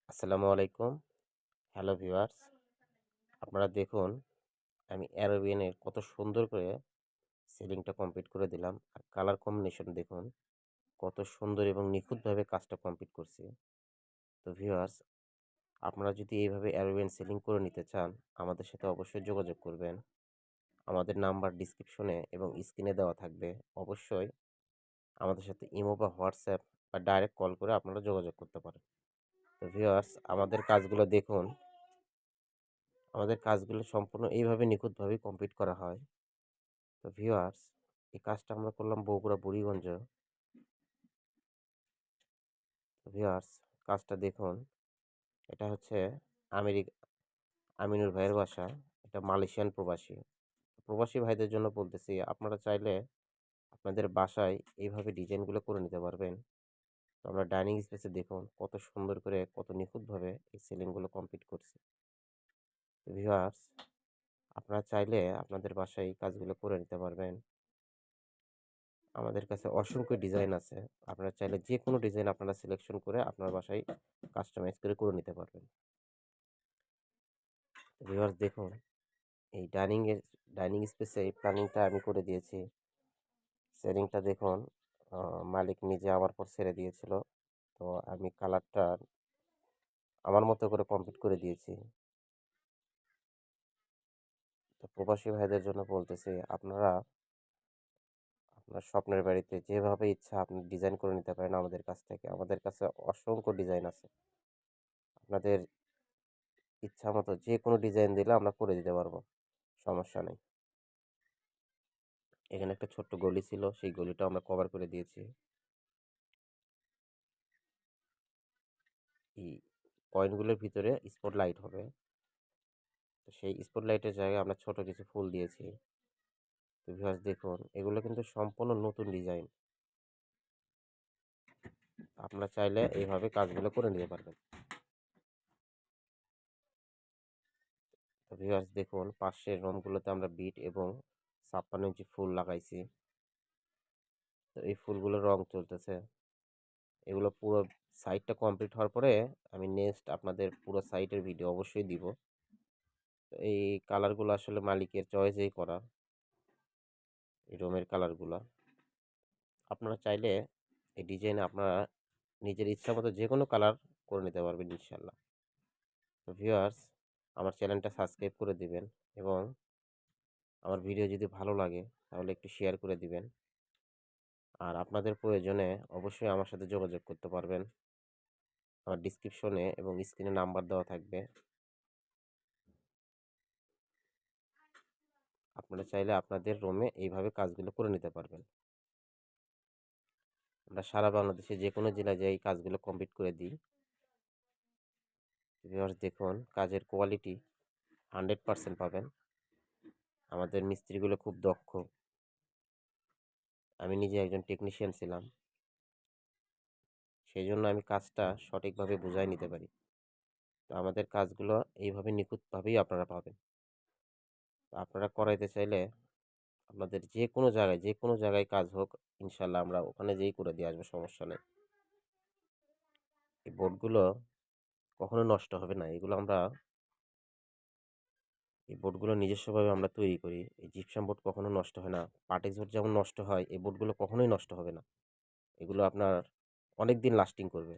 আসসালামু আলাইকুম। Hello viewers, আপনারা দেখুন আমি অ্যারোবিয়ানের কত সুন্দর করে সিলিংটা কমপ্লিট করে দিলাম। আর কালার কম্বিনেশন দেখুন কত সুন্দর এবং নিখুঁতভাবে কাজটা কমপ্লিট করছি। তো ভিউয়ার্স, আপনারা যদি এইভাবে অ্যারোবিয়ান সিলিং করে নিতে চান আমাদের সাথে অবশ্যই যোগাযোগ করবেন। আমাদের নাম্বার ডিসক্রিপশনে এবং স্ক্রিনে দেওয়া থাকবে। অবশ্যই আমাদের সাথে ইমো বা হোয়াটসঅ্যাপ বা ডাইরেক্ট কল করে আপনারা যোগাযোগ করতে পারেন। তো ভিউয়ার্স, আমাদের কাজগুলো দেখুন। আমাদের কাজগুলো সম্পূর্ণ এইভাবে নিখুঁতভাবেই কমপ্লিট করা হয়। তো ভিউয়ার্স, এই কাজটা আমরা করলাম বগুড়া বুড়িগঞ্জ। তো ভিউয়ার্স, কাজটা দেখুন। এটা হচ্ছে আমেরিকা আমিনুর ভাইয়ের বাসা। এটা মালয়েশিয়ান প্রবাসী। প্রবাসী ভাইদের জন্য বলতেছি, আপনারা চাইলে আপনাদের বাসায় এইভাবে ডিজাইনগুলো করে নিতে পারবেন। তো আমরা ডাইনিং স্পেসে দেখুন কত সুন্দর করে কত নিখুঁতভাবে এই সিলিংগুলো কমপ্লিট করছি। তো ভিউয়ার্স, আপনারা চাইলে আপনাদের বাসায় এই কাজগুলো করে নিতে পারবেন। আমাদের কাছে অসংখ্য ডিজাইন আছে। আপনারা চাইলে যেকোনো ডিজাইন আপনারা সিলেকশন করে আপনার বাসায় কাস্টমাইজ করে নিতে পারবেন। ভিউয়ার্স দেখুন, এই ডাইনিং স্পেসে এই প্ল্যানিংটা আমি করে দিয়েছি। সিলিংটা দেখুন, মালিক নিজে আমার উপর ছেড়ে দিয়েছিল। তো আমি কালারটা আমার মতো করে কমপ্লিট করে দিয়েছি। তো প্রবাসী ভাইদের জন্য বলতেছি, আপনারা আপনার স্বপ্নের বাড়িতে যেভাবে ইচ্ছা আপনি ডিজাইন করে নিতে পারেন আমাদের কাছ থেকে। আমাদের কাছে অসংখ্য ডিজাইন আছে। আপনাদের ইচ্ছা মতো যেকোনো ডিজাইন দিলে আমরা করে দিতে পারবো। সমস্যা নেই। এখানে একটা ছোট্ট গলি ছিল, সেই গলিটাও আমরা কভার করে দিয়েছি। এই পয়েন্টগুলোর ভিতরে স্পট লাইট হবে। তো সেই স্পট লাইটের জায়গায় আমরা ছোট কিছু ফুল দিয়েছি। তো ভিউয়ার্স দেখুন, এগুলো কিন্তু সম্পূর্ণ নতুন ডিজাইন। আপনারা চাইলে এইভাবে কাজগুলো করে নিতে পারবেন। তো ভিউয়ার্স দেখুন, পাশের রুমগুলোতে আমরা বিট এবং ৫৬ ইঞ্চি ফুল লাগাইছি। তো এই ফুলগুলোর রং চলতেছে। এগুলো পুরো সাইটটা কমপ্লিট হওয়ার পরে আমি নেক্সট আপনাদের পুরো সাইটের ভিডিও অবশ্যই দিব। তো এই কালারগুলো আসলে মালিকের চয়েসেই করা, এই রুমের কালারগুলা। আপনারা চাইলে এই ডিজাইনে আপনারা নিজের ইচ্ছা মতো যেকোনো কালার করে নিতে পারবেন ইনশাল্লাহ। তো ভিউয়ার্স, আমার চ্যানেলটা সাবস্ক্রাইব করে দিবেন এবং আমার ভিডিও যদি ভালো লাগে তাহলে একটু শেয়ার করে দিবেন। আর আপনাদের প্রয়োজনে অবশ্যই আমার সাথে যোগাযোগ করতে পারবেন। আমার ডিসক্রিপশনে এবং স্ক্রিনে নাম্বার দেওয়া থাকবে। আপনারা চাইলে আপনাদের রুমে এইভাবে কাজগুলো করে নিতে পারবেন। আমরা সারা বাংলাদেশে যেকোনো জেলায় যাই এই কাজগুলো কমপ্লিট করে দিই। ভিউয়ার্স দেখুন, কাজের কোয়ালিটি 100% পাবেন। আমাদের মিস্ত্রিগুলো খুব দক্ষ। আমি নিজে একজন টেকনিশিয়ান ছিলাম। সেজন্য আমি কাজটা সঠিকভাবে বুঝায় নিতে পারি। তো আমাদের কাজগুলো এইভাবে নিখুঁতভাবেই আপনারা পাবেন। তো আপনারা করাইতে চাইলে আপনাদের যে কোনো জায়গায় কাজ হোক, ইনশাল্লাহ আমরা ওখানে যেয়েই করে দিয়ে আসবো, সমস্যা নেই। এই বোর্ডগুলো কখনো নষ্ট হবে না। এই বোর্ডগুলো নিজস্বভাবে আমরা তৈরি করি। এই জিপসাম বোর্ড কখনো নষ্ট হয় না। পার্টেক্স বোর্ড যেমন নষ্ট হয়, এই বোর্ডগুলো কখনোই নষ্ট হবে না। এগুলো আপনার অনেক দিন লাস্টিং করবে।